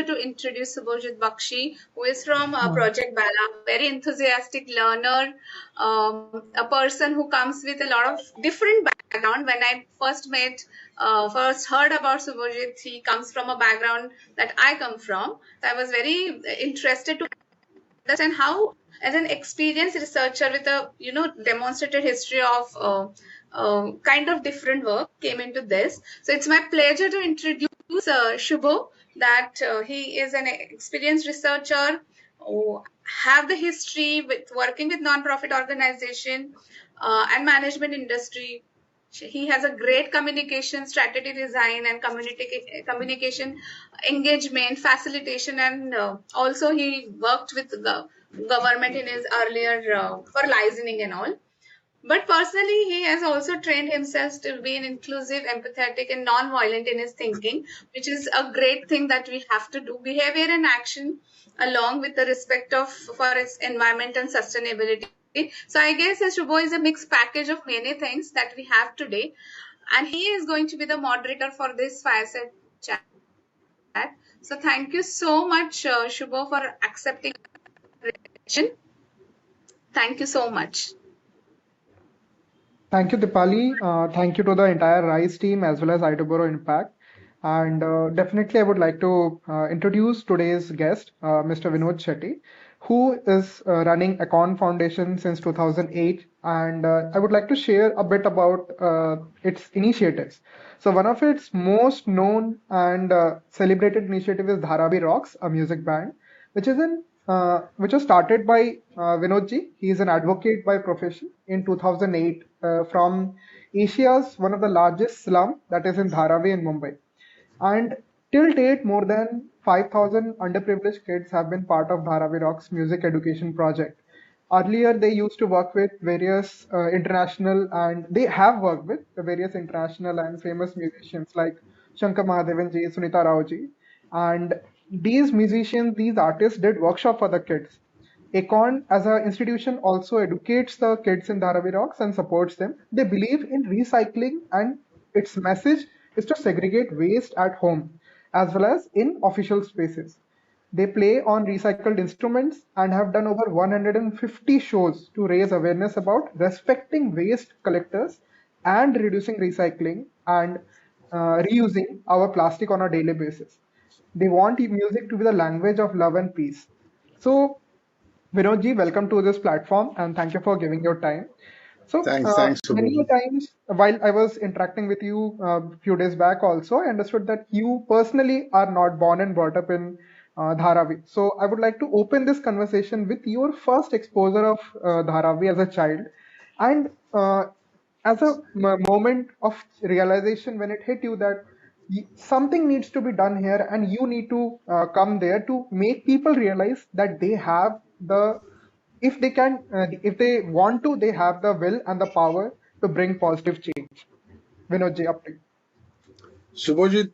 to introduce Subhojit Bakshi, who is from Project Bala, very enthusiastic learner, a person who comes with a lot of different background. When I first heard about Subhojit, he comes from a background that I come from. So I was very interested to understand how, as an experienced researcher with a demonstrated history of kind of different work, came into this. So it's my pleasure to introduce Shubho, that he is an experienced researcher who have the history with working with non-profit organization and management industry. He has a great communication strategy design and communication engagement facilitation, and also he worked with the government in his earlier for licensing and all. But personally, he has also trained himself to be an inclusive, empathetic, and non-violent in his thinking, which is a great thing that we have to do. Behavior and action, along with the respect for its environment and sustainability. So I guess Shubho is a mixed package of many things that we have today, and he is going to be the moderator for this fireside chat. So thank you so much, Shubho, for accepting the invitation. Thank you so much. Thank you, Dipali. Thank you to the entire RISE team as well as ITOBORO Impact. And definitely, I would like to introduce today's guest, Mr. Vinod Shetty, who is running ACORN Foundation since 2008. And I would like to share a bit about its initiatives. So one of its most known and celebrated initiative is Dharavi Rocks, a music band, which was started by Vinodji. He is an advocate by profession in 2008 from Asia's one of the largest slum, that is in Dharavi in Mumbai. And till date, more than 5,000 underprivileged kids have been part of Dharavi Rock's music education project. Earlier, they used to work with various international, and they have worked with the various international and famous musicians like Shankar Mahadevan ji, Sunita Rao ji. And these musicians, these artists did workshop for the kids. ACORN as an institution also educates the kids in Dharavi Rocks and supports them. They believe in recycling, and its message is to segregate waste at home as well as in official spaces. They play on recycled instruments and have done over 150 shows to raise awareness about respecting waste collectors and reducing recycling and reusing our plastic on a daily basis. They want music to be the language of love and peace. So, Vinodji, welcome to this platform and thank you for giving your time. So, thanks, many times while I was interacting with you a few days back also, I understood that you personally are not born and brought up in Dharavi. So, I would like to open this conversation with your first exposure of Dharavi as a child, and as a moment of realization when it hit you that something needs to be done here and you need to come there to make people realize that they have the if they can if they want to, they have the will and the power to bring positive change. Vinodji, up to you. Subhojit,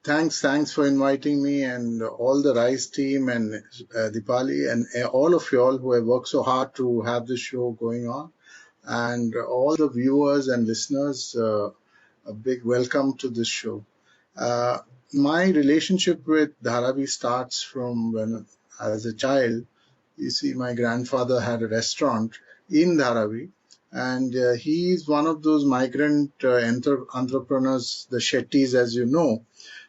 thanks for inviting me, and all the RISE team and Dipali and all of you all who have worked so hard to have this show going on, and all the viewers and listeners, a big welcome to this show. My relationship with Dharavi starts from when, as a child, you see, my grandfather had a restaurant in Dharavi, and he is one of those migrant entrepreneurs, the Shettys, as you know.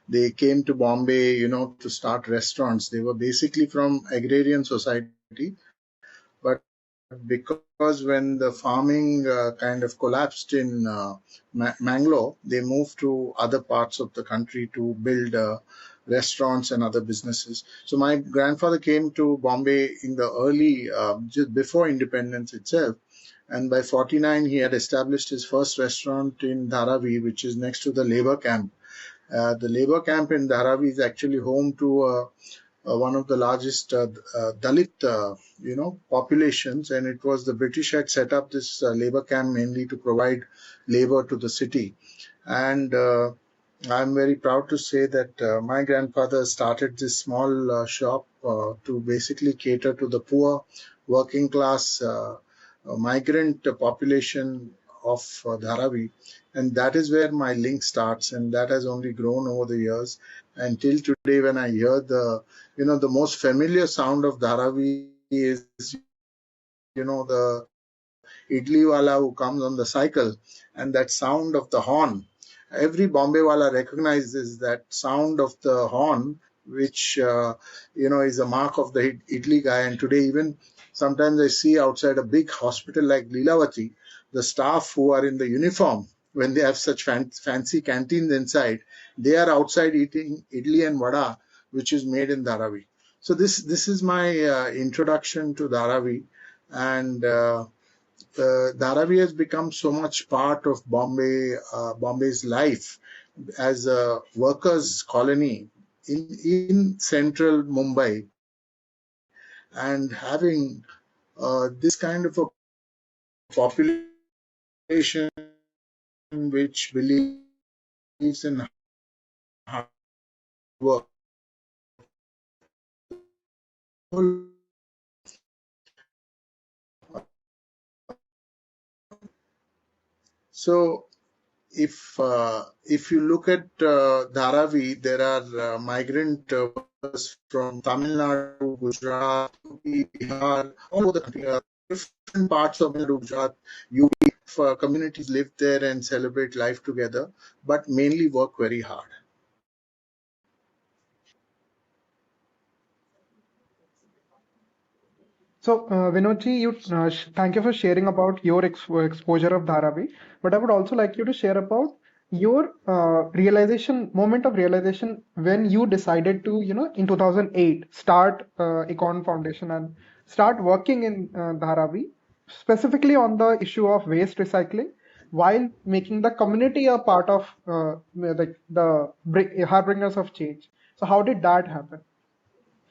They came to Bombay, to start restaurants. They were basically from agrarian society, but because when the farming kind of collapsed in Mangalore, they moved to other parts of the country to build restaurants and other businesses. So my grandfather came to Bombay in the early, just before independence itself. And by 49, he had established his first restaurant in Dharavi, which is next to the labor camp. The labor camp in Dharavi is actually home to one of the largest Dalit, populations. And it was the British had set up this labor camp mainly to provide labor to the city. And I'm very proud to say that my grandfather started this small shop to basically cater to the poor, working class, migrant population of Dharavi. And that is where my link starts, and that has only grown over the years. And till today, when I hear the most familiar sound of Dharavi is, the idli wala who comes on the cycle, and that sound of the horn. Every Bombay wala recognizes that sound of the horn, which is a mark of the idli guy. And today, even sometimes I see outside a big hospital like Lilavati, the staff who are in the uniform, when they have such fancy canteens inside, they are outside eating idli and vada, which is made in Dharavi. So this is my introduction to Dharavi, and Dharavi has become so much part of Bombay's life as a workers' colony in central Mumbai, and having this kind of a population which believes in hard work. So if you look at Dharavi, there are migrant workers from Tamil Nadu, Gujarat, UP, Bihar, all over the country. Different parts of Gujarat, UP, communities live there and celebrate life together, but mainly work very hard. So, Vinodji, thank you for sharing about your exposure of Dharavi. But I would also like you to share about your moment of realization when you decided to, in 2008, start ACORN Foundation and start working in Dharavi, specifically on the issue of waste recycling, while making the community a part of the harbingers of change. So, how did that happen?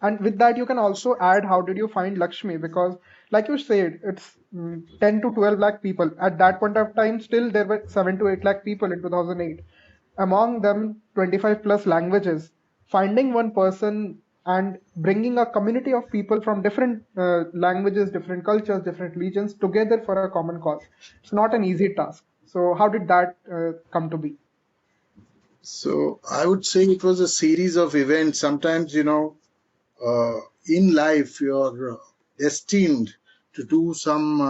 And with that, you can also add how did you find Lakshmi? Because, like you said, it's 10 to 12 lakh people. At that point of time, still there were 7 to 8 lakh people in 2008. Among them, 25 plus languages. Finding one person and bringing a community of people from different languages, different cultures, different regions together for a common cause. It's not an easy task. So, how did that come to be? So I would say it was a series of events. Sometimes, in life you're destined to do some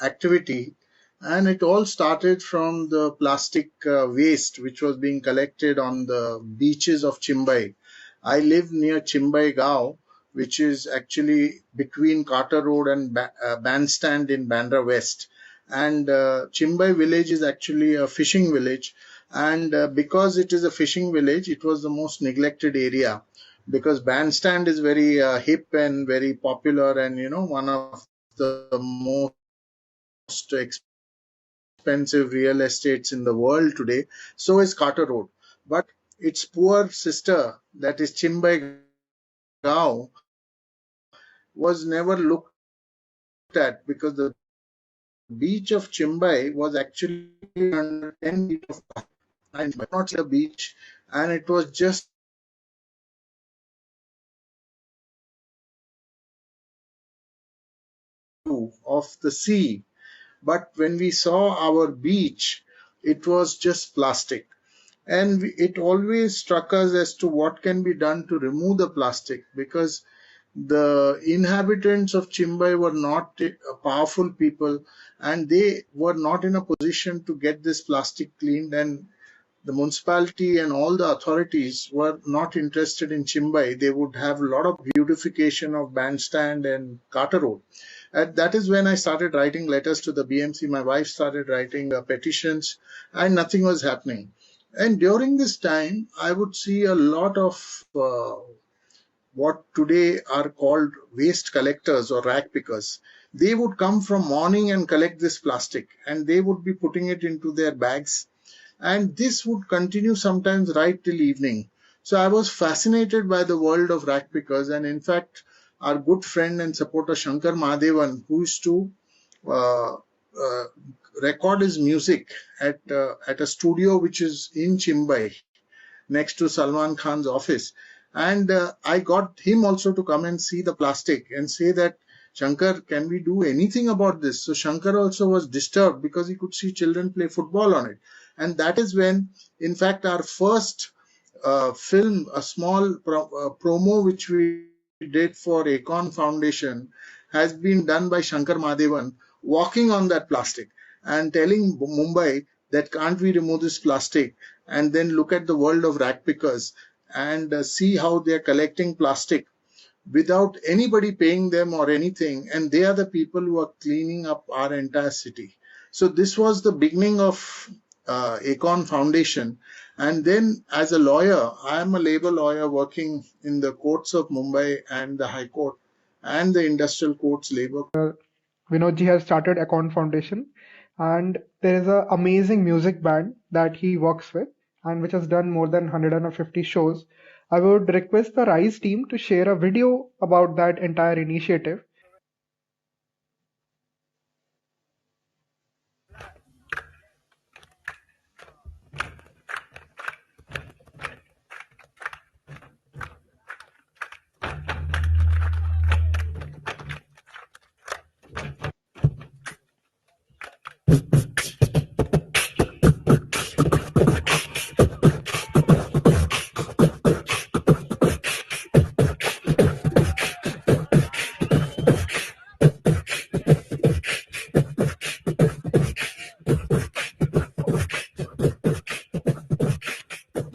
activity, and it all started from the plastic waste which was being collected on the beaches of Chimbai. I live near Chimbai Gao, which is actually between Carter Road and Bandstand in Bandra West. And Chimbai village is actually a fishing village, and because it is a fishing village, it was the most neglected area, because Bandstand is very hip and very popular, and one of the most expensive real estates in the world today. So is Carter Road, but its poor sister, that is Chimbai Gao, was never looked at, because the beach of Chimbai was actually under 10 feet of water. I might not say a beach, and it was just of the sea. But when we saw our beach, it was just plastic. And it always struck us as to what can be done to remove the plastic, because the inhabitants of Chimbai were not powerful people, and they were not in a position to get this plastic cleaned, and the municipality and all the authorities were not interested in Chimbai. They would have a lot of beautification of Bandstand and Carter Road. And that is when I started writing letters to the BMC. My wife started writing petitions, and nothing was happening. And during this time, I would see a lot of what today are called waste collectors or rag pickers. They would come from morning and collect this plastic, and they would be putting it into their bags, and this would continue sometimes right till evening. So I was fascinated by the world of rag pickers, and in fact, our good friend and supporter Shankar Mahadevan, who used to uh, record his music at a studio which is in Chimbai, next to Salman Khan's office. And I got him also to come and see the plastic and say that, Shankar, can we do anything about this? So Shankar also was disturbed because he could see children play football on it. And that is when, in fact, our first film, a small promo which we did for ACORN Foundation has been done by Shankar Mahadevan walking on that plastic and telling Mumbai that can't we remove this plastic, and then look at the world of rag pickers and see how they're collecting plastic without anybody paying them or anything, and they are the people who are cleaning up our entire city. So this was the beginning of ACORN Foundation. And then as a lawyer, I am a labor lawyer working in the courts of Mumbai and the High Court and the Industrial Courts Labor. Vinod ji has started ACORN Foundation, and there is an amazing music band that he works with and which has done more than 150 shows. I would request the RISE team to share a video about that entire initiative.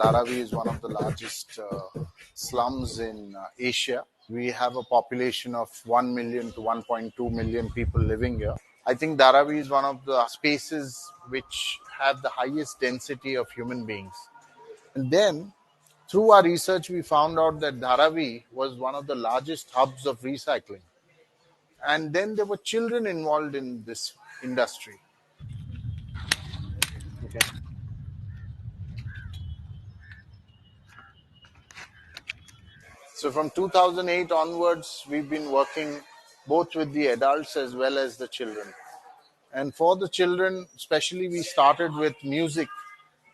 Dharavi is one of the largest slums in Asia. We have a population of 1 million to 1.2 million people living here. I think Dharavi is one of the spaces which have the highest density of human beings. And then, through our research, we found out that Dharavi was one of the largest hubs of recycling. And then there were children involved in this industry. So from 2008 onwards, we've been working both with the adults as well as the children. And for the children, especially, we started with music,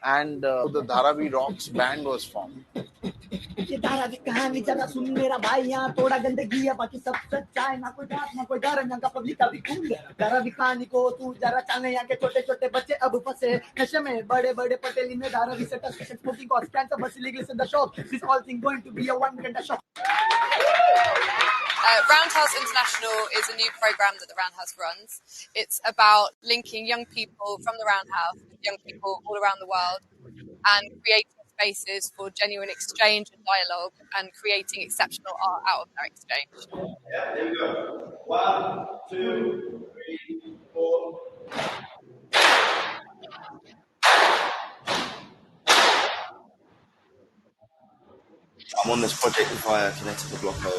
and the Dharavi Rocks band was formed. ये धारावी कहानी जरा सुन मेरा भाई, यहाँ थोड़ा गंदगी है बाकी सब सच्चा है, ना कोई बात ना कोई डर, यहाँ का पब्लिक अभी कूल है। धारावी कहानी को तू जरा चलने, यहाँ के छोटे छोटे बच्चे अब फंसे नशे में, बड़े बड़े पटेल ने धारावी से टच स्मोकिंग कॉस्ट कैंसर बस legal in the shop, this all thing going to be a one घंटा shop. Roundhouse International is a new program that the Roundhouse runs. It's about linking young people from the Roundhouse with young people all around the world and creating spaces for genuine exchange and dialogue and creating exceptional art out of that exchange. Yeah, there we go. 1, 2, 3, 4. I'm on this project via Kinetic Blocko,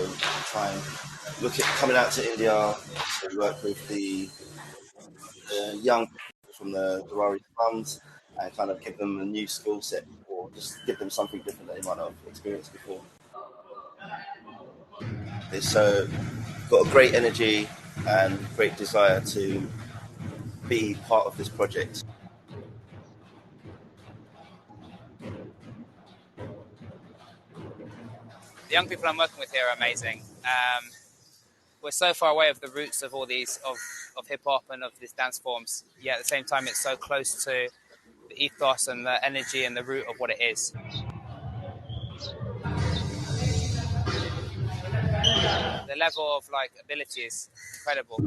trying look at coming out to India to work with the young people from the Dharavi slums and kind of give them a new skill set or just give them something different that they might not have experienced before. It's got a great energy and great desire to be part of this project. The young people I'm working with here are amazing. We're so far away of the roots of all these of hip hop and of these dance forms. Yet at the same time, it's so close to the ethos and the energy and the root of what it is. The level of ability is incredible.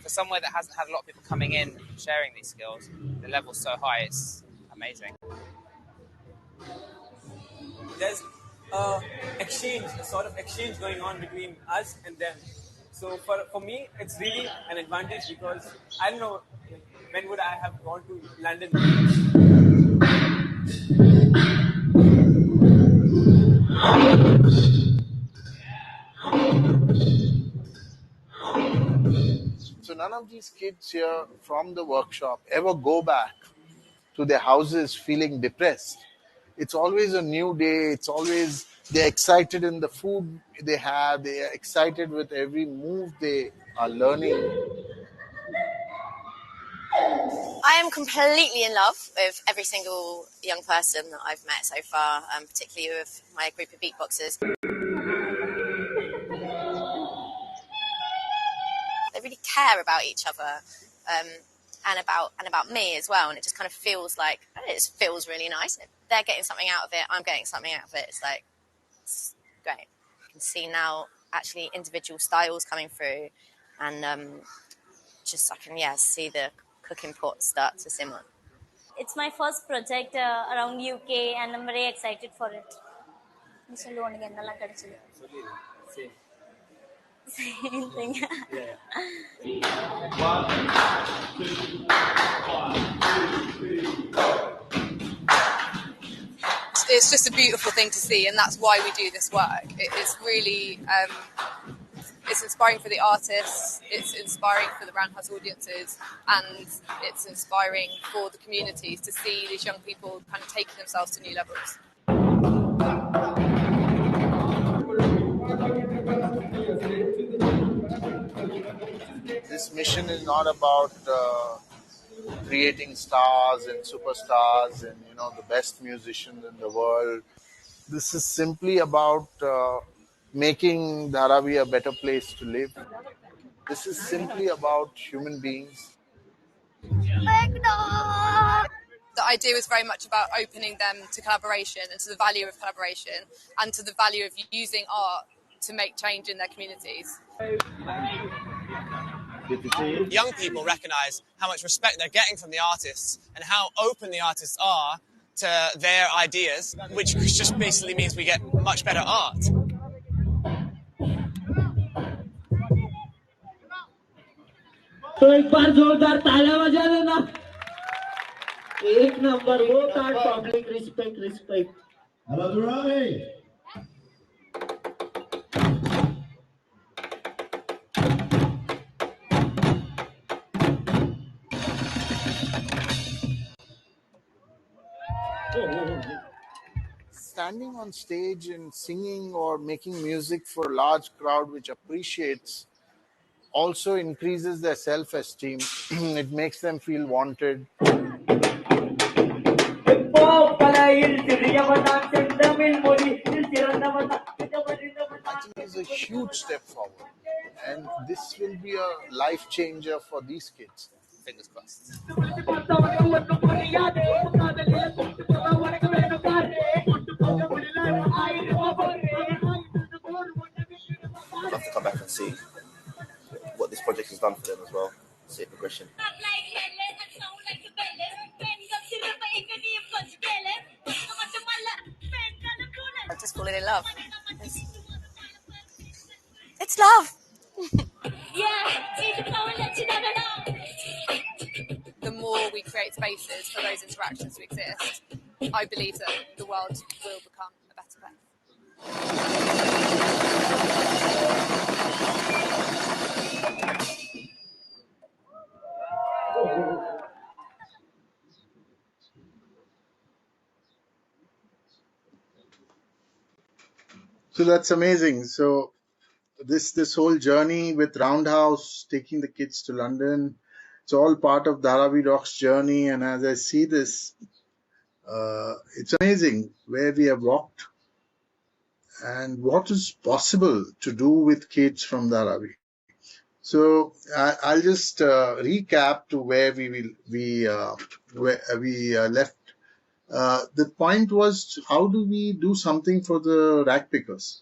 For somewhere that hasn't had a lot of people coming in sharing these skills, the level's so high, it's amazing. There's a sort of exchange going on between us and them. So for me, it's really an advantage because I don't know when would I have gone to London. So none of these kids here from the workshop ever go back to their houses feeling depressed. It's always a new day. It's always, they're excited in the food they have. They are excited with every move they are learning. I am completely in love with every single young person that I've met so far, particularly with my group of beatboxers. They really care about each other, and about me as well. And it just kind of feels like it just feels really nice. They're getting something out of it. I'm getting something out of it. It's great. You can see now actually individual styles coming through, and I can see the cooking pot start to simmer. It's my first project around UK, and I'm very excited for it. Same thing. It's just a beautiful thing to see, and that's why we do this work. It is really, it's inspiring for the artists, it's inspiring for the Roundhouse audiences, and it's inspiring for the communities to see these young people kind of taking themselves to new levels. This mission is not about creating stars and superstars and the best musicians in the world. This is simply about making Dharavi a better place to live. This is simply about human beings. The idea is very much about opening them to collaboration and to the value of collaboration and to the value of using art to make change in their communities. Young people recognise how much respect they're getting from the artists and how open the artists are to their ideas, which just basically means we get much better art. तो एक बार जोरदार तालियां बजा देना। एक number वो card public respect. Hello, Dharavi. Standing on stage and singing or making music for a large crowd which appreciates also increases their self-esteem. It makes them feel wanted. I think it's a huge step forward, and this will be a life changer for these kids. Fingers crossed. I'd love to come back and see what this project has done for them as well. See a progression. I've just fallen in love. It's love. The more we create spaces for those interactions to exist, I believe that the world will become a better place. So that's amazing. So this whole journey with Roundhouse, taking the kids to London, it's all part of Dharavi Rock's journey. And as I see this, it's amazing where we have walked and what is possible to do with kids from Dharavi. So I'll just recap to where we left. The point was, how do we do something for the rag pickers?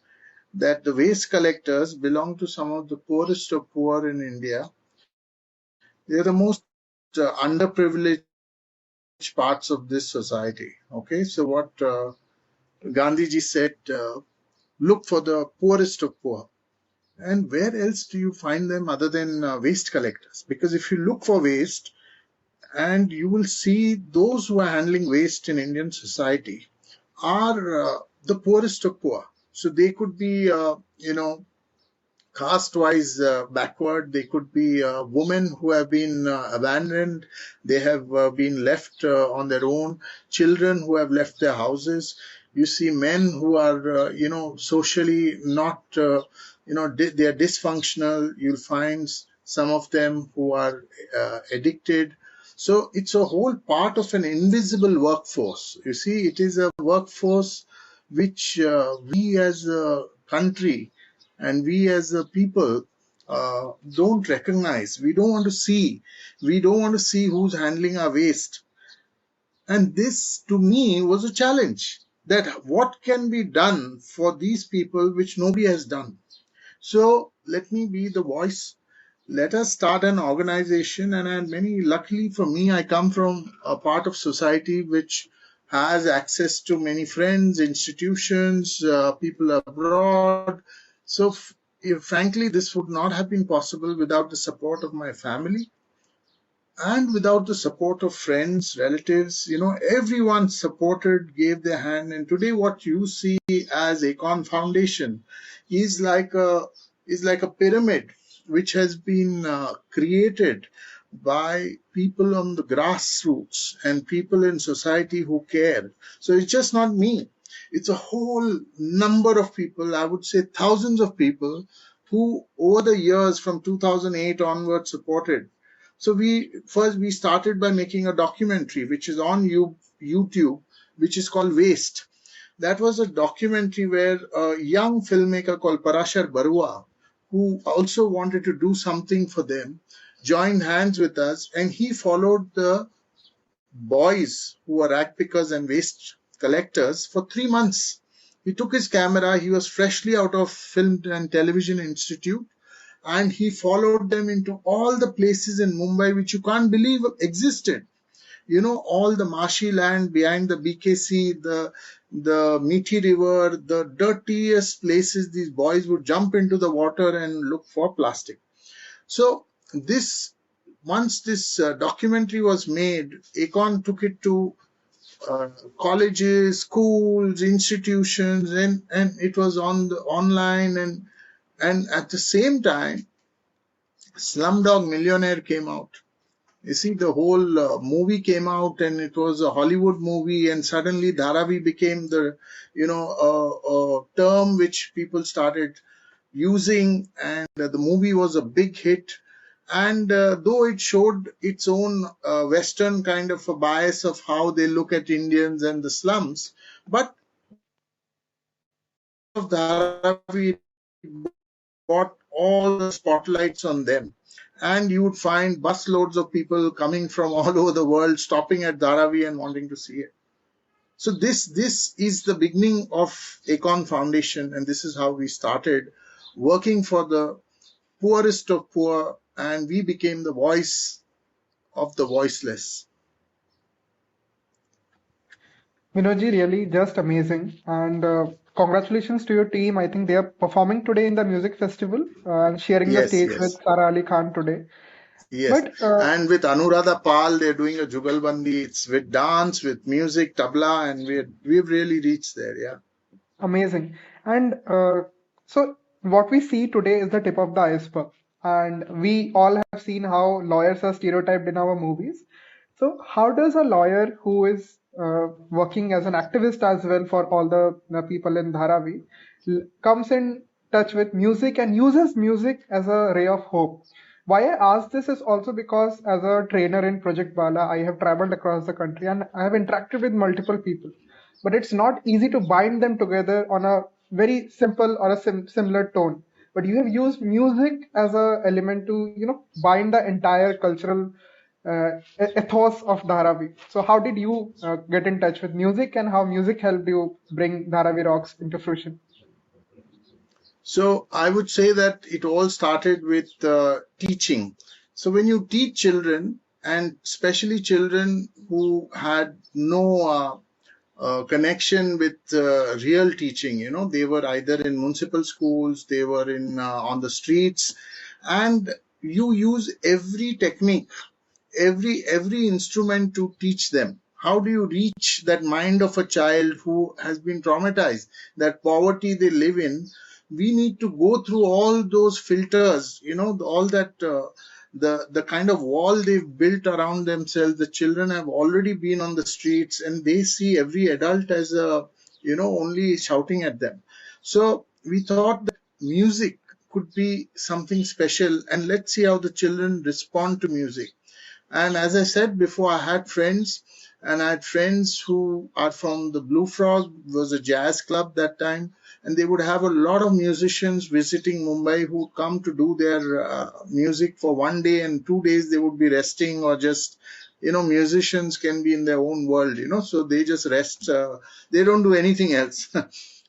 That the waste collectors belong to some of the poorest of poor in India. They are the most underprivileged parts of this society. Okay, so what Gandhiji said, look for the poorest of poor. And where else do you find them other than waste collectors? Because if you look for waste, and you will see those who are handling waste in Indian society are the poorest of poor. So they could be, caste-wise backward. They could be women who have been abandoned. They have been left on their own. Children who have left their houses. You see men who are, socially not, they are dysfunctional. You'll find some of them who are addicted. So it's a whole part of an invisible workforce. You see, it is a workforce which we as a country and we as a people don't recognize. We don't want to see. We don't want to see who's handling our waste. And this, to me, was a challenge, that what can be done for these people which nobody has done. So let me be the voice. Let us start an organization. And luckily for me, I come from a part of society which has access to many friends, institutions, people abroad. So frankly, this would not have been possible without the support of my family and without the support of friends, relatives. Everyone supported, gave their hand. And today what you see as ACORN Foundation is like a pyramid which has been created by people on the grassroots and people in society who care. So it's just not me. It's a whole number of people, I would say thousands of people, who over the years from 2008 onward supported. So we started by making a documentary which is on YouTube, which is called Waste. That was a documentary where a young filmmaker called Parashar Barua, who also wanted to do something for them, joined hands with us, and he followed the boys who were rag pickers and waste collectors for 3 months. He took his camera. He was freshly out of Film and Television Institute, and he followed them into all the places in Mumbai which you can't believe existed. All the marshy land behind the BKC, the Methi River, the dirtiest places. These boys would jump into the water and look for plastic. So once this documentary was made, ACORN took it to colleges, schools, institutions, and it was on the online, and at the same time, Slumdog Millionaire came out. You see, the whole movie came out, and it was a Hollywood movie, and suddenly Dharavi became the term which people started using, and the movie was a big hit. And though it showed its own Western kind of a bias of how they look at Indians and the slums, but of Dharavi brought all the spotlights on them. And you would find busloads of people coming from all over the world, stopping at Dharavi and wanting to see it. So this is the beginning of ACORN Foundation, and this is how we started working for the poorest of poor, and we became the voice of the voiceless. Vinodji, really just amazing. And congratulations to your team. I think they are performing today in the music festival and sharing the stage with Sara Ali Khan today. Yes, and with Anuradha Pal, they're doing a Jugalbandi. It's with dance, with music, tabla, and we've really reached there, yeah. Amazing. And so what we see today is the tip of the iceberg. And we all have seen how lawyers are stereotyped in our movies. So how does a lawyer who is working as an activist as well for all the people in Dharavi comes in touch with music and uses music as a ray of hope? Why I ask this is also because as a trainer in Project Bala, I have traveled across the country and I have interacted with multiple people. But it's not easy to bind them together on a very simple or a similar tone. But you have used music as a element to, bind the entire cultural ethos of Dharavi. So how did you get in touch with music, and how music helped you bring Dharavi Rocks into fruition? So I would say that it all started with teaching. So when you teach children, and especially children who had no connection with real teaching, they were either in municipal schools, they were in on the streets, and you use every technique, every instrument to teach them. How do you reach that mind of a child who has been traumatized, that poverty they live in? We need to go through all those filters, all that the kind of wall they've built around themselves. The children have already been on the streets, and they see every adult as only shouting at them. So we thought that music could be something special, and let's see how the children respond to music. And as I said before, I had friends, and I had friends who are from the Blue Frog, was a jazz club that time, and they would have a lot of musicians visiting Mumbai who would come to do their music for one day, and 2 days they would be resting or just, musicians can be in their own world, so they just rest. They don't do anything else.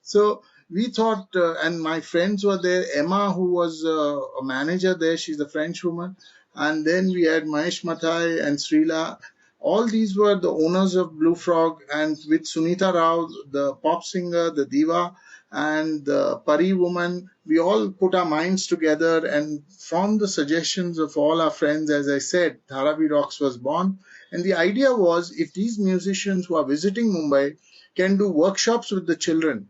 So we thought, and my friends were there. Emma, who was a manager there, she's a French woman. And then we had Mahesh Mathai and Srila. All these were the owners of Blue Frog, and with Sunita Rao, the pop singer, the diva, and the Pari woman, we all put our minds together, and from the suggestions of all our friends, as I said, Dharavi Rocks was born. And the idea was, if these musicians who are visiting Mumbai can do workshops with the children,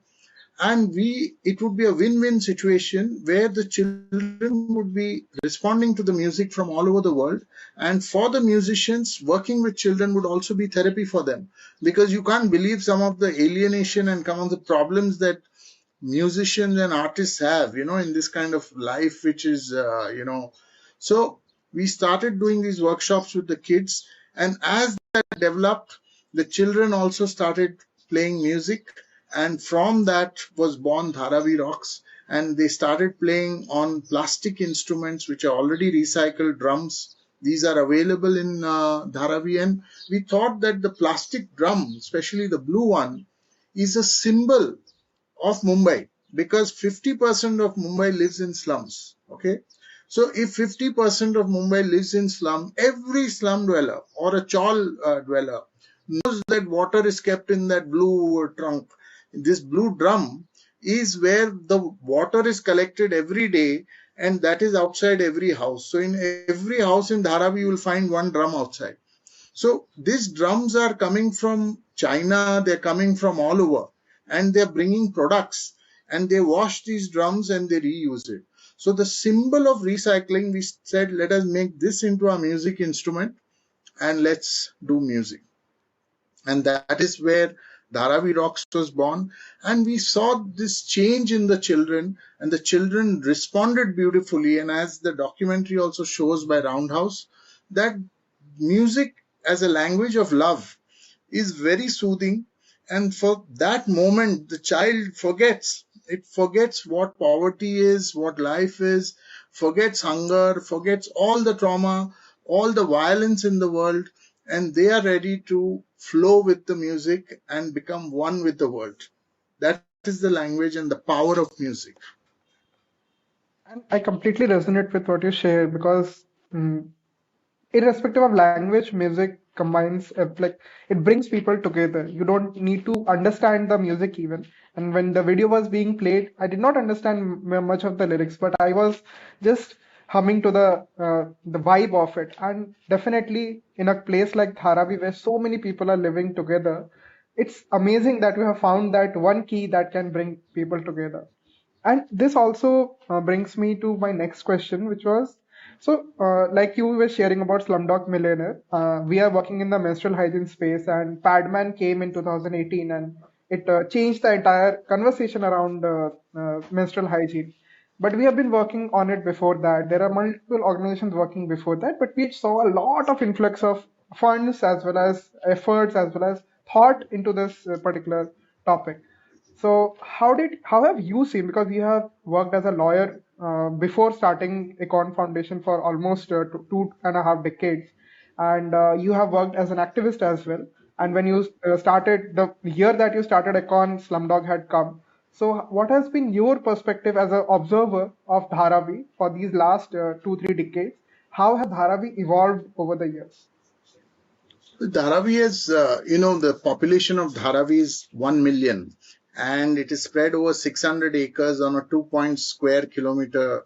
and it would be a win-win situation where the children would be responding to the music from all over the world, and for the musicians, working with children would also be therapy for them, because you can't believe some of the alienation and some of the problems that musicians and artists have, in this kind of life, which is, so we started doing these workshops with the kids, and as that developed, the children also started playing music, and from that was born Dharavi Rocks, and they started playing on plastic instruments, which are already recycled drums. These are available in Dharavi, and we thought that the plastic drum, especially the blue one, is a symbol of Mumbai, because 50% of Mumbai lives in slums. Okay, so if 50% of Mumbai lives in slum, every slum dweller or a chawl dweller knows that water is kept in that blue trunk. This blue drum is where the water is collected every day, and that is outside every house. So in every house in Dharavi, you will find one drum outside. So these drums are coming from China, they're coming from all over, and they're bringing products, and they wash these drums and they reuse it. So the symbol of recycling, we said, let us make this into a music instrument and let's do music. And that is where Dharavi Rocks was born. And we saw this change in the children, and the children responded beautifully. And as the documentary also shows by Roundhouse, that music as a language of love is very soothing. And for that moment, the child forgets. It forgets what poverty is, what life is, forgets hunger, forgets all the trauma, all the violence in the world, and they are ready to flow with the music and become one with the world. That is the language and the power of music. And I completely resonate with what you shared because irrespective of language, music combines like it brings people together. You don't need to understand the music even. And when the video was being played, I did not understand much of the lyrics, but I was just humming to the vibe of it. And definitely in a place like Dharavi, where so many people are living together, it's amazing that you have found that one key that can bring people together. And this also brings me to my next question, which was like you were sharing about Slumdog Millionaire, we are working in the menstrual hygiene space, and Padman came in 2018 and it changed the entire conversation around menstrual hygiene. But we have been working on it before that. There are multiple organizations working before that, but we saw a lot of influx of funds as well as efforts as well as thought into this particular topic. So how have you seen, because you have worked as a lawyer before starting ACORN Foundation for almost 2.5 decades, and you have worked as an activist as well. And when you started, the year that you started ACORN, Slumdog had come. So what has been your perspective as an observer of Dharavi for these last 2-3 decades? How has Dharavi evolved over the years? Dharavi is, the population of Dharavi is 1 million, and it is spread over 600 acres on a 2 square kilometer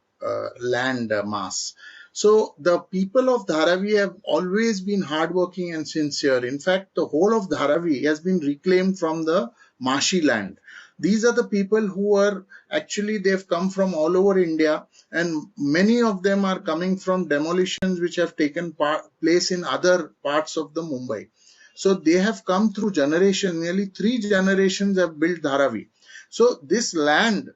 land mass. So the people of Dharavi have always been hardworking and sincere. In fact, the whole of Dharavi has been reclaimed from the marshy land. These are the people who are actually, they've come from all over India, and many of them are coming from demolitions which have taken place in other parts of the Mumbai. So they have come through generations, nearly 3 generations have built Dharavi. So this land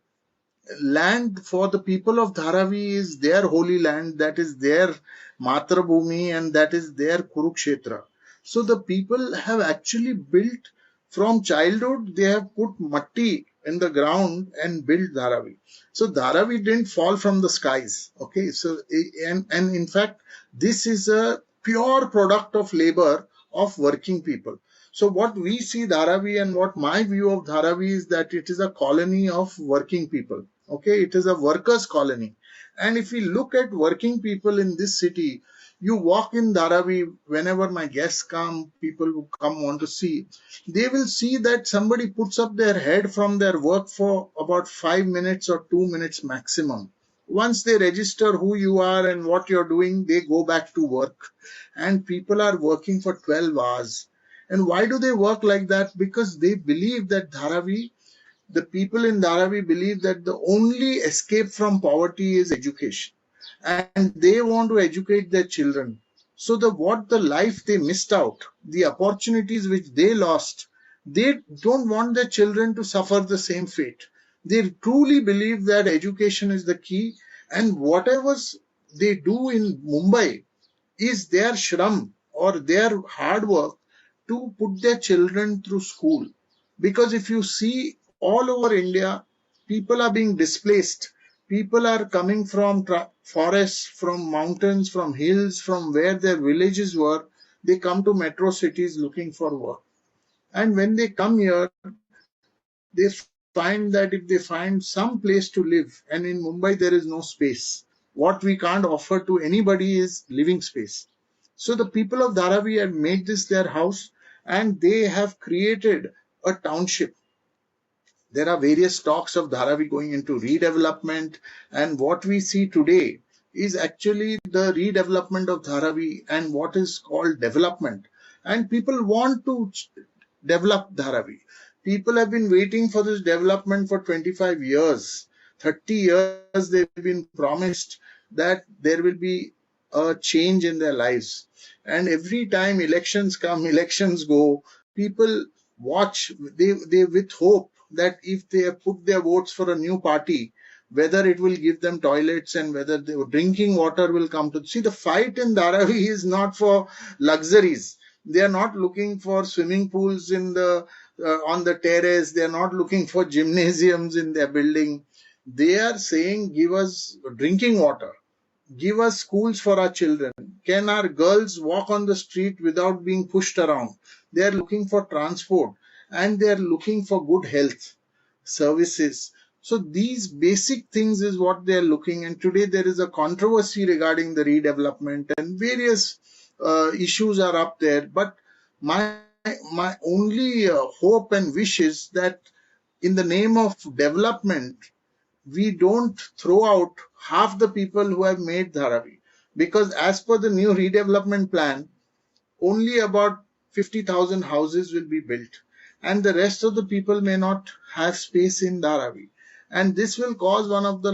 land for the people of Dharavi is their holy land, that is their Matrabhumi, and that is their Kurukshetra. So the people have actually built from childhood, they have put matti in the ground and built Dharavi. So Dharavi didn't fall from the skies. Okay, so and in fact, this is a pure product of labor of working people. So what we see Dharavi and what my view of Dharavi is that it is a colony of working people. Okay, it is a workers' colony. And if we look at working people in this city, you walk in Dharavi, whenever my guests come, people who come want to see, they will see that somebody puts up their head from their work for about 5 minutes or 2 minutes maximum. Once they register who you are and what you're doing, they go back to work. And people are working for 12 hours. And why do they work like that? Because they believe that the people in Dharavi believe that the only escape from poverty is education. And they want to educate their children. So the life they missed out, the opportunities which they lost, they don't want their children to suffer the same fate. They truly believe that education is the key, and whatever they do in Mumbai is their shram or their hard work to put their children through school. Because if you see all over India, people are being displaced. People are coming from forests, from mountains, from hills, from where their villages were. They come to metro cities looking for work. And when they come here, they find that if they find some place to live, and in Mumbai there is no space, what we can't offer to anybody is living space. So the people of Dharavi have made this their house, and they have created a township. There are various talks of Dharavi going into redevelopment, and what we see today is actually the redevelopment of Dharavi and what is called development. And people want to develop Dharavi. People have been waiting for this development for 25 years. 30 years they've been promised that there will be a change in their lives. And every time elections come, elections go, people watch, they with hope that if they have put their votes for a new party, whether it will give them toilets and whether the drinking water will come to. See, the fight in Dharavi is not for luxuries. They are not looking for swimming pools in the on the terrace. They are not looking for gymnasiums in their building. They are saying, give us drinking water. Give us schools for our children. Can our girls walk on the street without being pushed around? They are looking for transport, and they are looking for good health services. So these basic things is what they are looking. And today there is a controversy regarding the redevelopment, and various issues are up there. But my only hope and wish is that in the name of development, we don't throw out half the people who have made Dharavi. Because as per the new redevelopment plan, only about 50,000 houses will be built. And the rest of the people may not have space in Dharavi. And this will cause one of the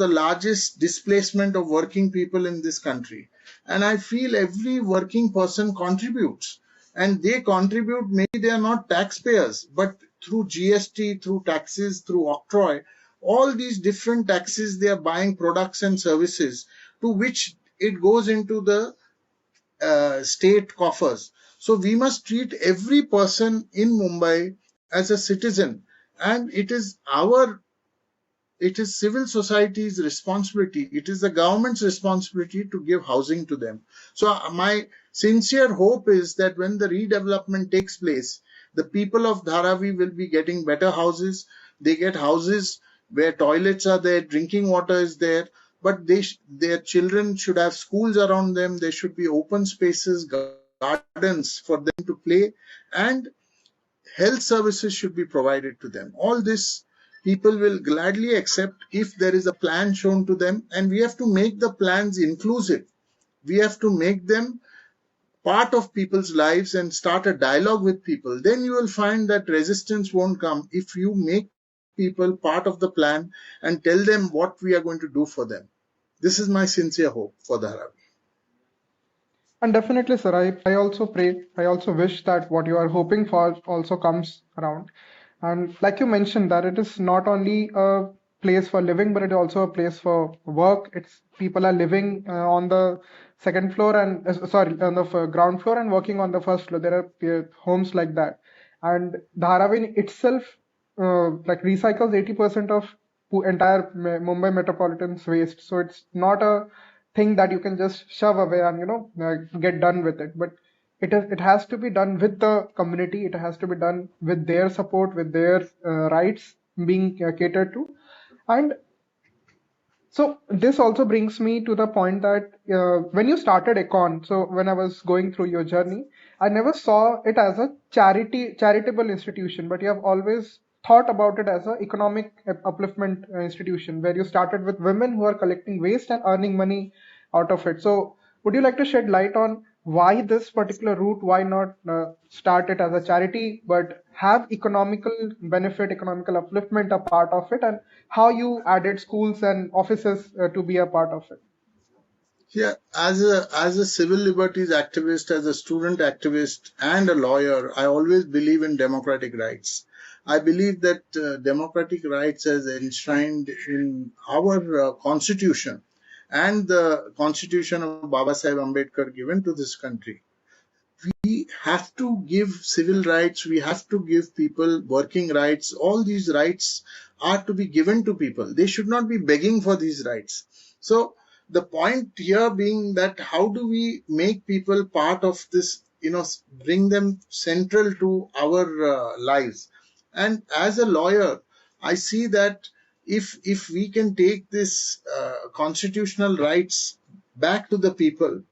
largest displacement of working people in this country. And I feel every working person contributes. And they contribute, maybe they are not taxpayers, but through GST, through taxes, through octroi, all these different taxes, they are buying products and services to which it goes into the state coffers. So we must treat every person in Mumbai as a citizen, and it is civil society's responsibility. It is the government's responsibility to give housing to them. So my sincere hope is that when the redevelopment takes place, the people of Dharavi will be getting better houses. They get houses where toilets are there, drinking water is there, but their children should have schools around them. There should be open spaces, gardens for them to play, and health services should be provided to them. All this people will gladly accept if there is a plan shown to them, and we have to make the plans inclusive. We have to make them part of people's lives and start a dialogue with people. Then you will find that resistance won't come if you make people part of the plan and tell them what we are going to do for them. This is my sincere hope for Dharavi. And definitely, sir, I also pray, I also wish that what you are hoping for also comes around. And like you mentioned, that it is not only a place for living, but it is also a place for work. It's people are living on the second floor and sorry, on the ground floor and working on the first floor. There are homes like that. And Dharavi itself like recycles 80% of entire Mumbai metropolitan's waste. So it's not a thing that you can just shove away and get done with it. But it has to be done with the community. It has to be done with their support, with their rights being catered to. And so this also brings me to the point that when you started ACORN, so when I was going through your journey, I never saw it as a charitable institution, but you have always thought about it as an economic upliftment institution where you started with women who are collecting waste and earning money out of it. So would you like to shed light on why this particular route? Why not start it as a charity, but have economical benefit, economical upliftment a part of it, and how you added schools and offices to be a part of it? Yeah, as a civil liberties activist, as a student activist, and a lawyer, I always believe in democratic rights. I believe that democratic rights, as enshrined in our constitution and the constitution of Baba Sahib Ambedkar given to this country, we have to give civil rights, we have to give people working rights. All these rights are to be given to people. They should not be begging for these rights. So the point here being that how do we make people part of this, bring them central to our lives. And as a lawyer, I see that if we can take this constitutional rights back to the people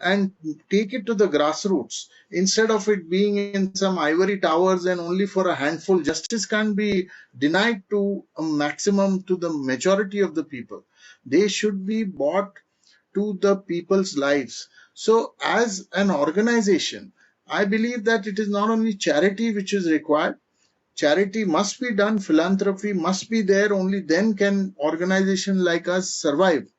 and take it to the grassroots, instead of it being in some ivory towers and only for a handful, justice can be denied to a maximum, to the majority of the people. They should be brought to the people's lives. So as an organization, I believe that it is not only charity which is required. Charity must be done, philanthropy must be there, only then can organization like us survive.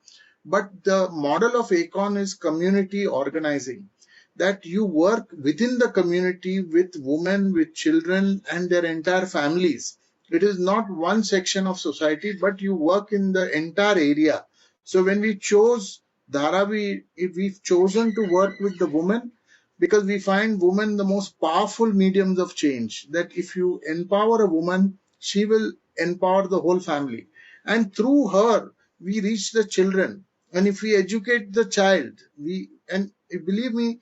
But the model of ACORN is community organizing, that you work within the community with women, with children, and their entire families. It is not one section of society, but you work in the entire area. So when we chose Dharavi, we've chosen to work with the women because we find women the most powerful mediums of change. That if you empower a woman, she will empower the whole family. And through her, we reach the children. And if we educate the child, believe me,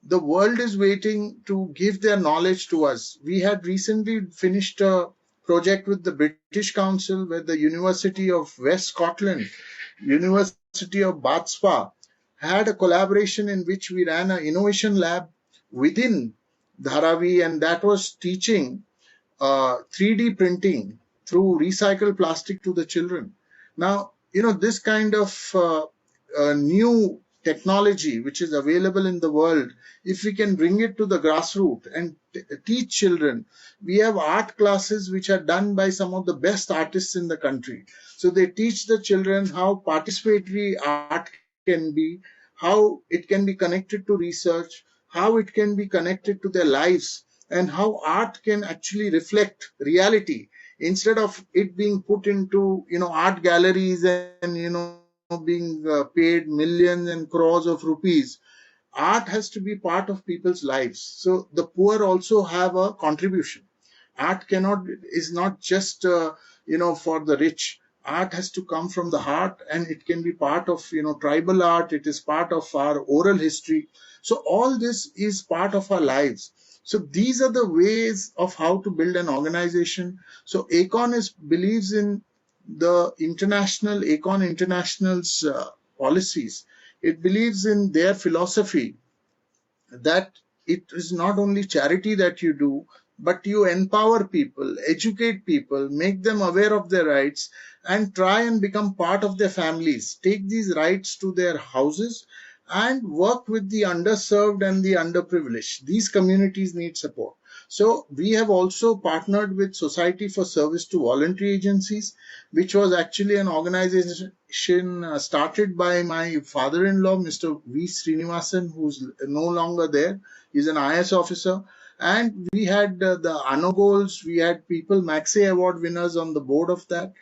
the world is waiting to give their knowledge to us. We had recently finished a project with the British Council where the University of West Scotland, University of Bath Spa, had a collaboration in which we ran an innovation lab within Dharavi, and that was teaching 3D printing through recycled plastic to the children. Now, this kind of new technology which is available in the world, if we can bring it to the grassroots and teach children. We have art classes which are done by some of the best artists in the country. So they teach the children how participatory art can be, how it can be connected to research, how it can be connected to their lives, and how art can actually reflect reality instead of it being put into art galleries and being paid millions and crores of rupees. Art has to be part of people's lives. So the poor also have a contribution. Art is not just for the rich. Art has to come from the heart, and it can be part of tribal art. It is part of our oral history. So all this is part of our lives. So these are the ways of how to build an organization. So ACORN believes in the ACORN International's policies. It believes in their philosophy that it is not only charity that you do, but you empower people, educate people, make them aware of their rights, and try and become part of their families. Take these rights to their houses and work with the underserved and the underprivileged. These communities need support. So we have also partnered with Society for Service to Voluntary Agencies, which was actually an organization started by my father-in-law, Mr. V. Srinivasan, who's no longer there. He's an IS officer. And we had the Anogols, we had people, Maxey Award winners on the board of that.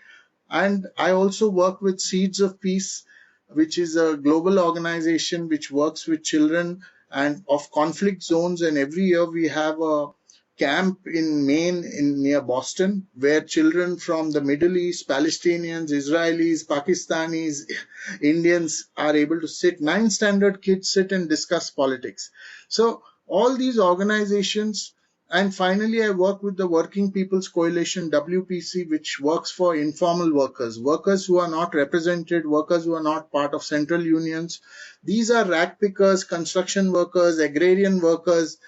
And I also work with Seeds of Peace, which is a global organization which works with children and of conflict zones. And every year we have a camp in Maine, near Boston, where children from the Middle East, Palestinians, Israelis, Pakistanis, Indians are able to sit. 9th standard kids sit and discuss politics. So all these organizations. And finally, I work with the Working People's Coalition, WPC, which works for informal workers, workers who are not represented, workers who are not part of central unions. These are rag pickers, construction workers, agrarian workers,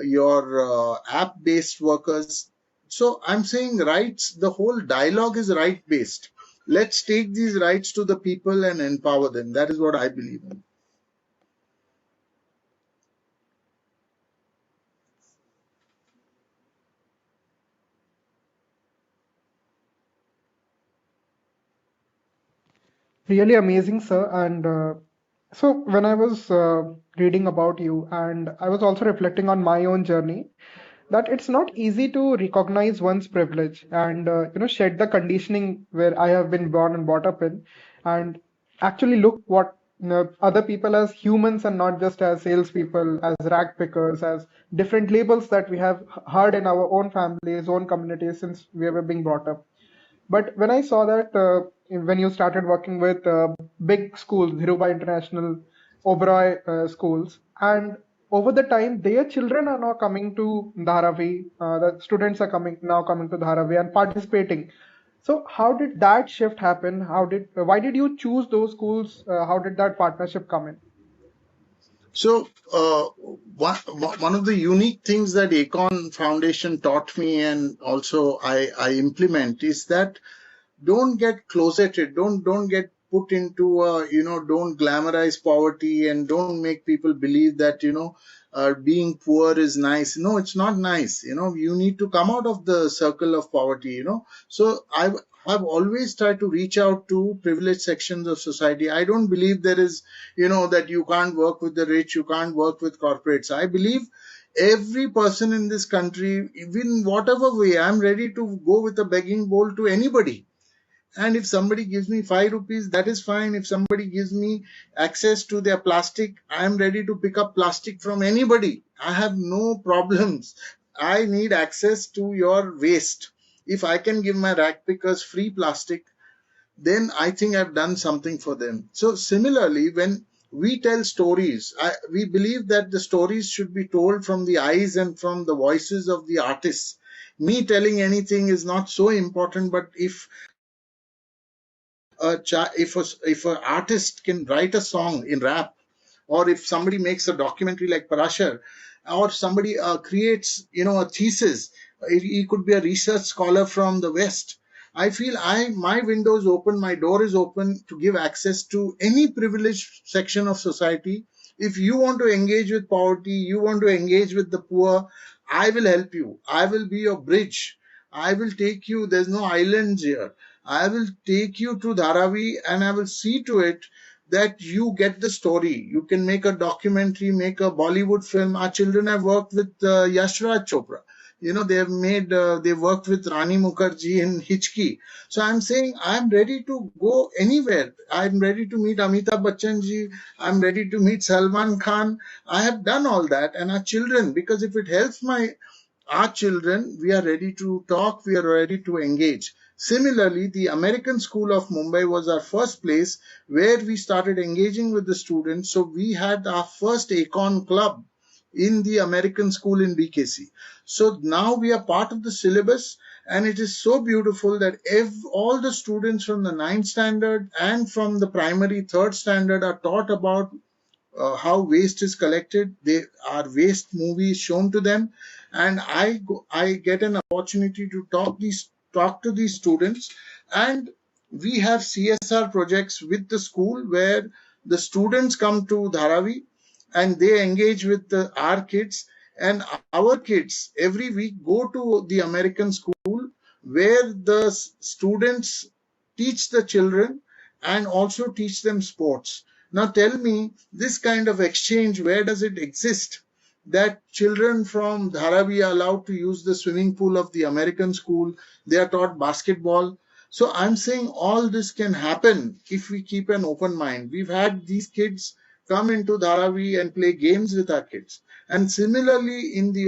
your app-based workers. So I'm saying rights, the whole dialogue is right-based. Let's take these rights to the people and empower them. That is what I believe in. Really amazing, sir. And so, when I was reading about you, and I was also reflecting on my own journey, that it's not easy to recognize one's privilege and shed the conditioning where I have been born and brought up in, and actually look what other people as humans and not just as salespeople, as rag pickers, as different labels that we have heard in our own families, own communities since we were being brought up. But when I saw that when you started working with big schools, Dhirubhai International, Oberoi schools, and over the time, their children are now coming to Dharavi. The students are coming to Dharavi and participating. So, how did that shift happen? Why did you choose those schools? How did that partnership come in? So, one of the unique things that ACORN Foundation taught me, and also I implement, is that don't get closeted, don't get put into don't glamorize poverty, and don't make people believe that being poor is nice. No, it's not nice. You need to come out of the circle of poverty. So I've always tried to reach out to privileged sections of society. I don't believe there is that you can't work with the rich, you can't work with corporates. I believe every person in this country, in whatever way, I'm ready to go with a begging bowl to anybody. And if somebody gives me 5 rupees, that is fine. If somebody gives me access to their plastic, I am ready to pick up plastic from anybody. I have no problems. I need access to your waste. If I can give my rag pickers free plastic, then I think I've done something for them. So similarly, when we tell stories, we believe that the stories should be told from the eyes and from the voices of the artists. Me telling anything is not so important, but if if an artist can write a song in rap, or if somebody makes a documentary like Parashar, or somebody creates a thesis, he could be a research scholar from the West. I feel my window is open, my door is open to give access to any privileged section of society. If you want to engage with poverty, you want to engage with the poor, I will help you. I will be your bridge. I will take you. There's no islands here. I will take you to Dharavi, and I will see to it that you get the story. You can make a documentary, make a Bollywood film. Our children have worked with Yashraj Chopra. They worked with Rani Mukherjee in Hichki. So I'm saying I'm ready to go anywhere. I'm ready to meet Amitabh Bachchan ji. I'm ready to meet Salman Khan. I have done all that. And our children, because if it helps our children, we are ready to talk, we are ready to engage. Similarly, the American School of Mumbai was our first place where we started engaging with the students. So we had our first ACORN club in the American school in BKC. So now we are part of the syllabus, and it is so beautiful that all the students from the 9th standard and from the primary 3rd standard are taught about how waste is collected. They are waste movies shown to them, and I get an opportunity to talk to these students, and we have CSR projects with the school where the students come to Dharavi and they engage with our kids, and our kids every week go to the American school where the students teach the children and also teach them sports. Now tell me, this kind of exchange, where does it exist? that children from Dharavi are allowed to use the swimming pool of the American school. They are taught basketball. So I'm saying all this can happen if we keep an open mind. We've had these kids come into Dharavi and play games with our kids. And similarly, in the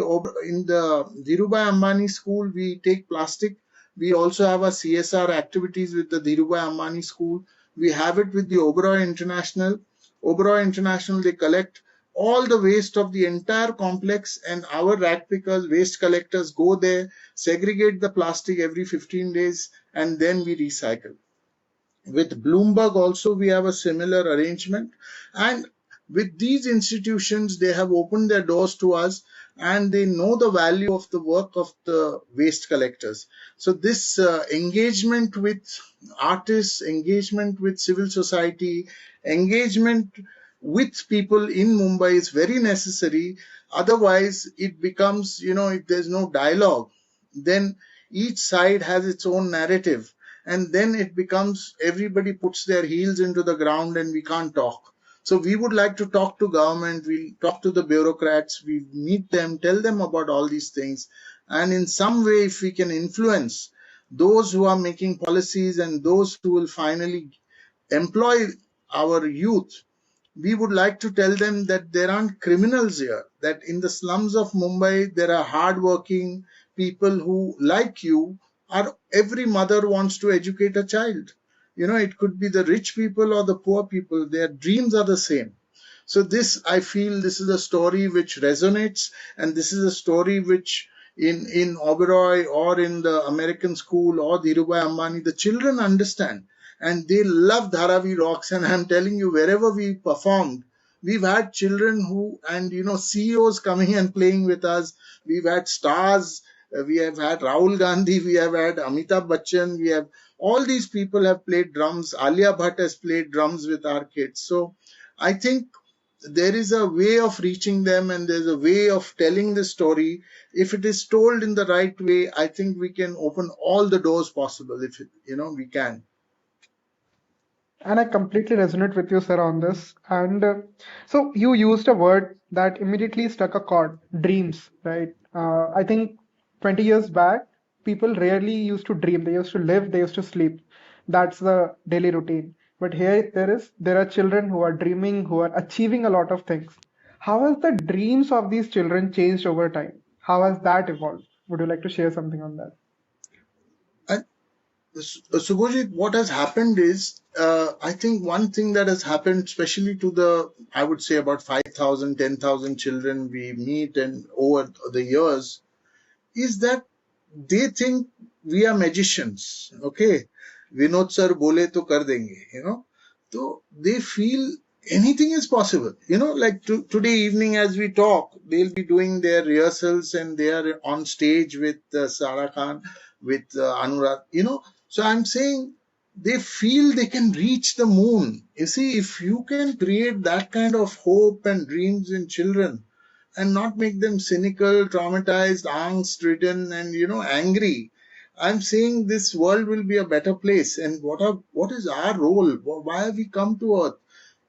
Dhirubhai Ambani school, we take plastic. We also have our CSR activities with the Dhirubhai Ambani school. We have it with the Oberoi International. Oberoi International, they collect all the waste of the entire complex, and our rag pickers, waste collectors go there, segregate the plastic every 15 days, and then we recycle. With Bloomberg also, we have a similar arrangement. And with these institutions, they have opened their doors to us and they know the value of the work of the waste collectors. So this engagement with artists, engagement with civil society, engagement with people in Mumbai is very necessary. Otherwise, it becomes, if there's no dialogue, then each side has its own narrative. And then it becomes everybody puts their heels into the ground and we can't talk. So we would like to talk to government, we talk to the bureaucrats, we meet them, tell them about all these things. And in some way, if we can influence those who are making policies and those who will finally employ our youth, we would like to tell them that there aren't criminals here, that in the slums of Mumbai, there are hardworking people who, like you, every mother wants to educate a child. It could be the rich people or the poor people, their dreams are the same. So I feel this is a story which resonates, and this is a story which in Oberoi or in the American school or Dhirubhai Ambani, the children understand and they love Dharavi Rocks. And I'm telling you, wherever we performed, we've had children and CEOs coming and playing with us. We've had stars. We have had Rahul Gandhi. We have had Amitabh Bachchan. All these people have played drums. Alia Bhatt has played drums with our kids. So I think there is a way of reaching them and there's a way of telling the story. If it is told in the right way, I think we can open all the doors possible if we can. And I completely resonate with you, sir, on this. And so you used a word that immediately struck a chord, dreams, right? I think 20 years back, people rarely used to dream. They used to live, they used to sleep. That's the daily routine. But here there are children who are dreaming, who are achieving a lot of things. How has the dreams of these children changed over time? How has that evolved? Would you like to share something on that? Subhojit, what has happened is, I think one thing that has happened, especially to I would say about 5,000, 10,000 children we meet and over the years, is that they think we are magicians. Okay. Vinod sir bole to kar denge, So they feel anything is possible. Like today evening as we talk, they'll be doing their rehearsals and they are on stage with Sara Khan, with Anurag, So I'm saying they feel they can reach the moon. You see, if you can create that kind of hope and dreams in children and not make them cynical, traumatized, angst-ridden, and angry, I'm saying this world will be a better place. And what is our role? Why have we come to Earth?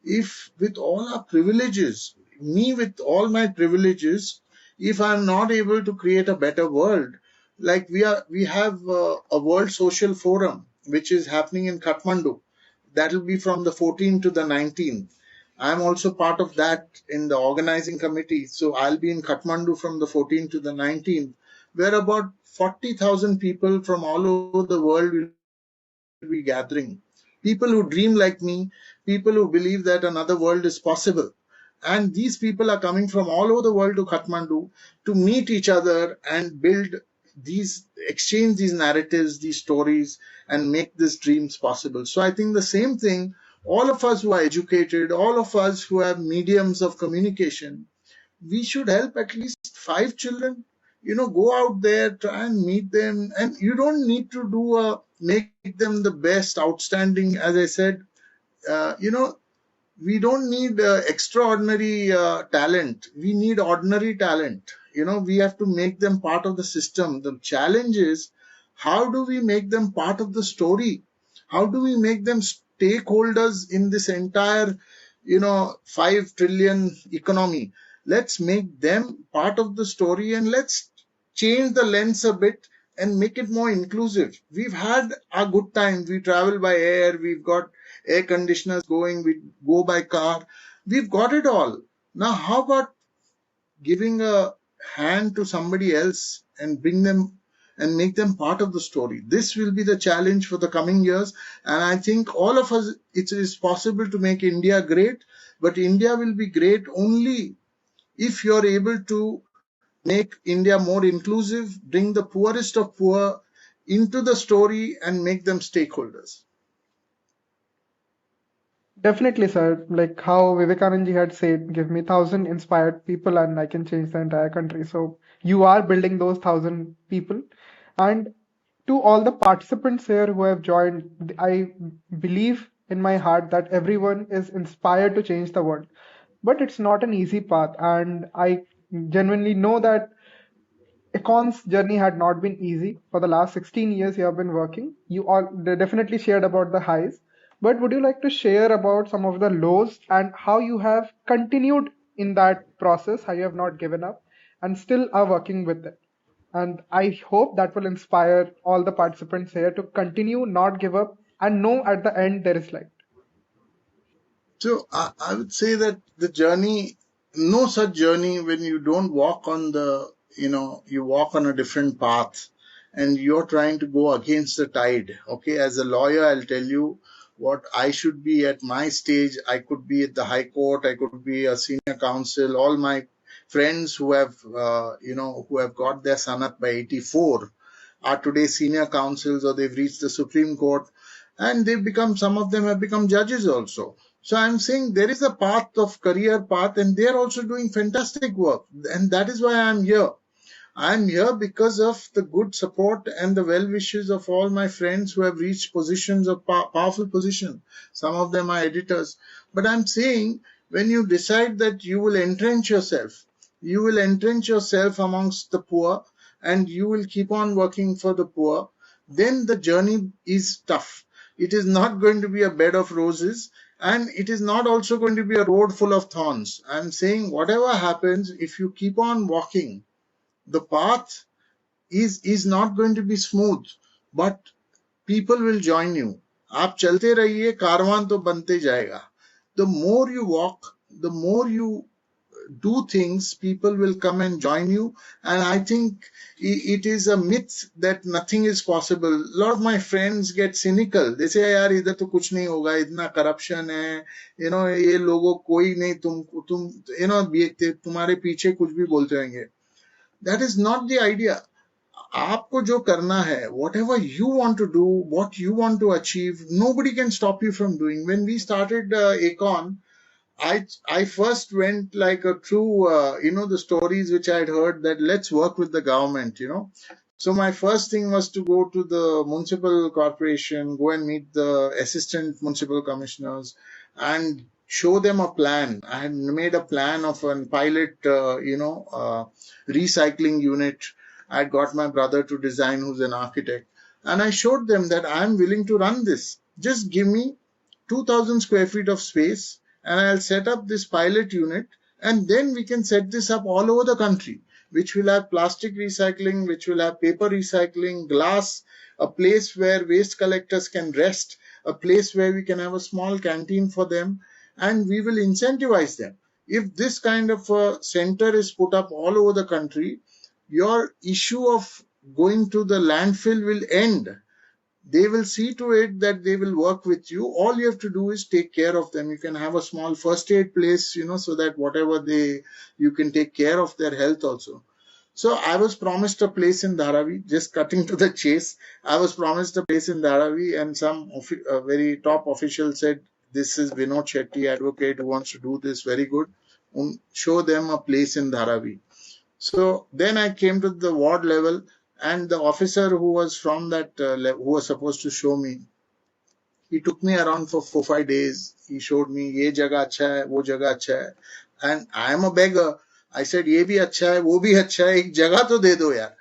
If with all our privileges, me with all my privileges, if I'm not able to create a better world, like we have a World Social Forum, which is happening in Kathmandu. That will be from the 14th to the 19th. I'm also part of that in the organizing committee. So I'll be in Kathmandu from the 14th to the 19th, where about 40,000 people from all over the world will be gathering. People who dream like me, people who believe that another world is possible. And these people are coming from all over the world to Kathmandu to meet each other and exchange these narratives, these stories, and make these dreams possible. So I think the same thing, all of us who are educated, all of us who have mediums of communication, we should help at least 5 children, go out there, try and meet them. And you don't need to make them the best, outstanding, as I said, we don't need extraordinary talent. We need ordinary talent. We have to make them part of the system. The challenge is, how do we make them part of the story? How do we make them stakeholders in this entire, 5 trillion economy? let's make them part of the story and let's change the lens a bit and make it more inclusive. We've had a good time. We travel by air. We've got air conditioners going. We go by car. We've got it all. Now, how about giving a hand to somebody else and bring them and make them part of the story? This will be the challenge for the coming years. And I think all of us, it is possible to make India great, but India will be great only if you're able to make India more inclusive, bring the poorest of poor into the story and make them stakeholders. Definitely, sir. Like how Vivekanand ji had said, give me 1,000 inspired people and I can change the entire country. So you are building those 1,000 people. And to all the participants here who have joined, I believe in my heart that everyone is inspired to change the world. But it's not an easy path. And I genuinely know that ACORN's journey had not been easy. For the last 16 years you have been working. You all they definitely shared about the highs. But would you like to share about some of the lows and how you have continued in that process, how you have not given up and still are working with it? And I hope that will inspire all the participants here to continue, not give up, and know at the end there is light. So I would say that the journey, no such journey when you don't walk on the, you walk on a different path and you're trying to go against the tide. Okay, as a lawyer, I'll tell you what I should be at my stage. I could be at the High Court, I could be a senior counsel. All my friends who have, who have got their sanat by 84 are today senior counsels or they've reached the Supreme Court and they've become, some of them have become judges also. So I'm saying there is a path of career path and they're also doing fantastic work. And that is why I'm here. I'm here because of the good support and the well wishes of all my friends who have reached positions of powerful position. Some of them are editors. But I'm saying when you decide that you will entrench yourself amongst the poor and you will keep on working for the poor, then the journey is tough. It is not going to be a bed of roses and it is not also going to be a road full of thorns. I'm saying whatever happens, if you keep on walking, the path is not going to be smooth, but people will join you. आप चलते रहिए, कारवां तो बनते जाएगा. The more you walk, the more you do things, people will come and join you. And I think it is a myth that nothing is possible. A lot of my friends get cynical. They say, यार इधर तो कुछ नहीं होगा, इतना corruption है, ये लोगों कोई नहीं, तुम्हारे पीछे कुछ भी बोलते रहेंगे. That is not the idea. आपको जो करना है, whatever you want to do, what you want to achieve, nobody can stop you from doing. When we started ACORN, I first went like a true, the stories which I had heard that let's work with the government, So my first thing was to go to the municipal corporation, go and meet the assistant municipal commissioners and show them a plan. I had made a plan of a pilot, recycling unit. I got my brother to design, who's an architect. And I showed them that I'm willing to run this. Just give me 2,000 square feet of space and I'll set up this pilot unit and then we can set this up all over the country, which will have plastic recycling, which will have paper recycling, glass, a place where waste collectors can rest, a place where we can have a small canteen for them, and we will incentivize them. If this kind of a center is put up all over the country, your issue of going to the landfill will end. They will see to it that they will work with you. All you have to do is take care of them. You can have a small first aid place, so that whatever you can take care of their health also. So I was promised a place in Dharavi, just cutting to the chase. I was promised a place in Dharavi and some very top official said, this is Vinod Shetty, advocate who wants to do this, very good. Show them a place in Dharavi. So then I came to the ward level and the officer who was from that, who was supposed to show me, he took me around for 4-5 days. He showed me, ye jagah acha hai, wo jagah acha hai. And I am a beggar. I said, ye bhi acha hai, wo bhi acha hai, ek jagah to de do yaar.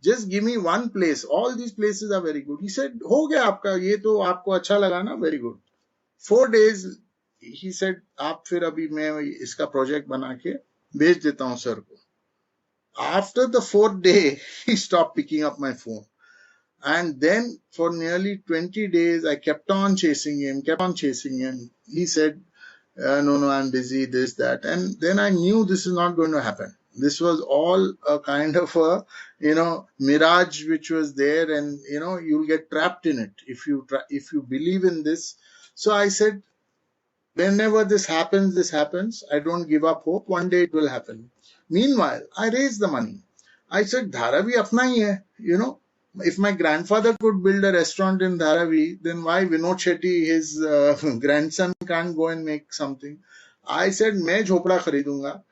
Just give me one place. All these places are very good. He said, ho gaya aapka, ye to aapko acha laga na, very good. 4 days, he said, aap fir abhi main iska project bana ke भेज देता हूँ sir को. After the 4th day, he stopped picking up my phone. And then for nearly 20 days, I kept on chasing him. He said, no, I'm busy, this, that. And then I knew this is not going to happen. This was all a kind of a, mirage which was there, and, you'll get trapped in it if you believe in this. So I said, whenever this happens. I don't give up hope. One day it will happen. Meanwhile, I raised the money. I said, Dharavi apna hi hai, If my grandfather could build a restaurant in Dharavi, then why Vinod Shetty, his grandson, can't go and make something? I said, main jhopda kharidunga.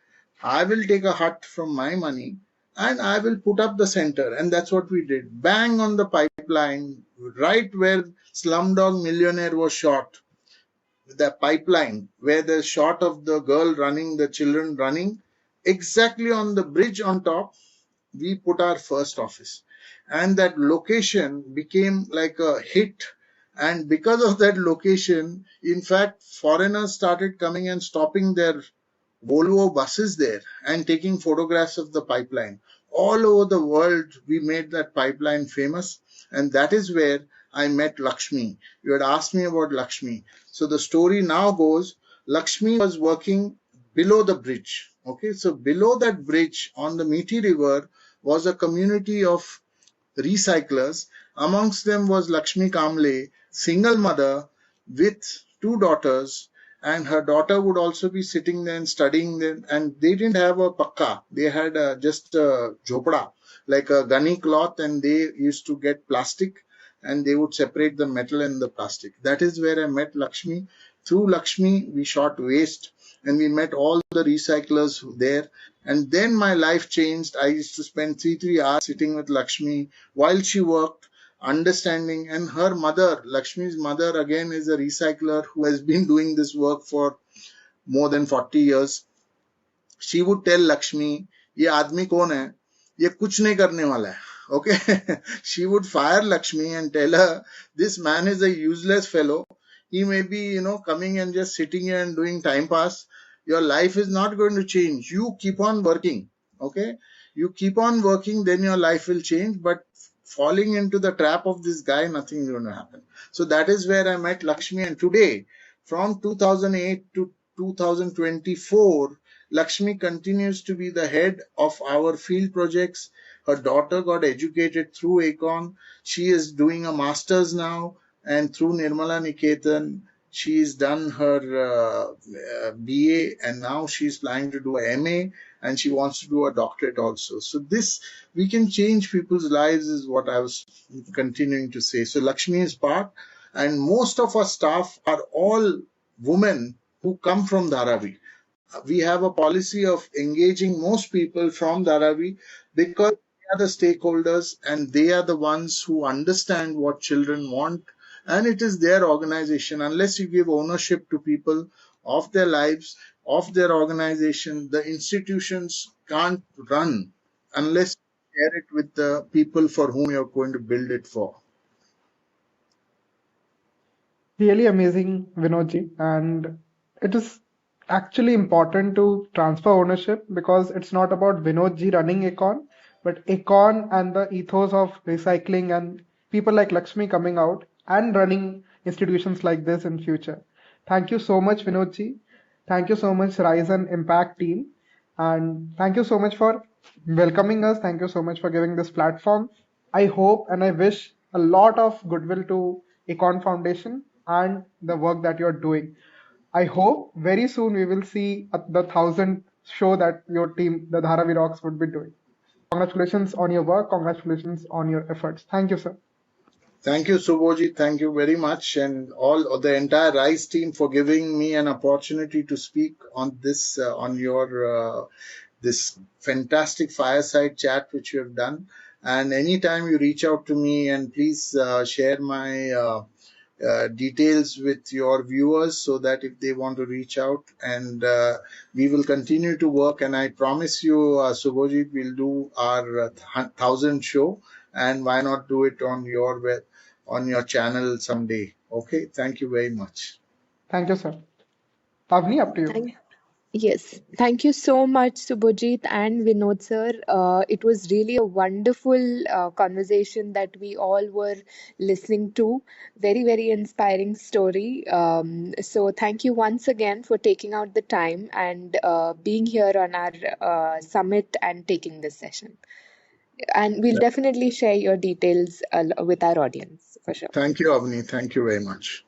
I will take a hut from my money and I will put up the center. And that's what we did. Bang on the pipeline, right where Slumdog Millionaire was shot. The pipeline where the shot of the girl running, the children running, exactly on the bridge on top, we put our first office. And that location became like a hit. And because of that location, in fact, foreigners started coming and stopping their Volvo buses there and taking photographs of the pipeline. All over the world, we made that pipeline famous. And that is where I met Lakshmi. You had asked me about Lakshmi. So the story now goes, Lakshmi was working below the bridge. Okay, so below that bridge on the Methi River was a community of recyclers. Amongst them was Lakshmi Kamble, single mother with 2 daughters, and her daughter would also be sitting there and studying there, and they didn't have a pakka. They had just a jhopda, like a gunny cloth, and they used to get plastic and they would separate the metal and the plastic. That is where I met Lakshmi. Through Lakshmi, we shot waste and we met all the recyclers there. And then my life changed. I used to spend 3 hours sitting with Lakshmi while she worked, understanding. And her mother, Lakshmi's mother, again is a recycler who has been doing this work for more than 40 years. She would tell Lakshmi, ये आदमी कौन है? ये कुछ नहीं करने वाला है. Okay. She would fire Lakshmi and tell her, this man is a useless fellow. He may be, coming and just sitting here and doing time pass. Your life is not going to change. You keep on working. Okay. You keep on working, then your life will change. But falling into the trap of this guy, nothing is going to happen. So that is where I met Lakshmi. And today, from 2008 to 2024, Lakshmi continues to be the head of our field projects. Her daughter got educated through ACORN. She is doing a master's now, and through Nirmala Niketan, she's done her BA, and now she's planning to do a MA, and she wants to do a doctorate also. So this, we can change people's lives, is what I was continuing to say. So Lakshmi is part, and most of our staff are all women who come from Dharavi. We have a policy of engaging most people from Dharavi because they are the stakeholders and they are the ones who understand what children want, and it is their organization. Unless you give ownership to people of their lives, of their organization, the institutions can't run unless you share it with the people for whom you're going to build it for. Really amazing, Vinodji. And it is actually important to transfer ownership because it's not about Vinodji running ACORN, but ACORN and the ethos of recycling and people like Lakshmi coming out and running institutions like this in future. Thank you so much, Vinodji. Thank you so much, Rise and Impact team. And thank you so much for welcoming us. Thank you so much for giving this platform. I hope and I wish a lot of goodwill to Econ Foundation and the work that you're doing. I hope very soon we will see the 1,000th show that your team, the Dharavi Rocks, would be doing. Congratulations on your work. Congratulations on your efforts. Thank you, sir. Thank you, Subhojit. Thank you very much, and all of the entire RISE team for giving me an opportunity to speak on this, on your this fantastic fireside chat which you have done. And anytime you reach out to me, and please share my details with your viewers so that if they want to reach out, and we will continue to work. And I promise you, Subhojit, we'll do our 1,000 show, and why not do it on your web, on your channel someday. Okay, thank you very much. Thank you, sir. Pavni, up to you. Yes, thank you so much, Subhajit and Vinod sir. It was really a wonderful conversation that we all were listening to. Very, very inspiring story. So, thank you once again for taking out the time and being here on our summit and taking this session. And we'll definitely share your details with our audience for sure. Thank you, Avni. Thank you very much.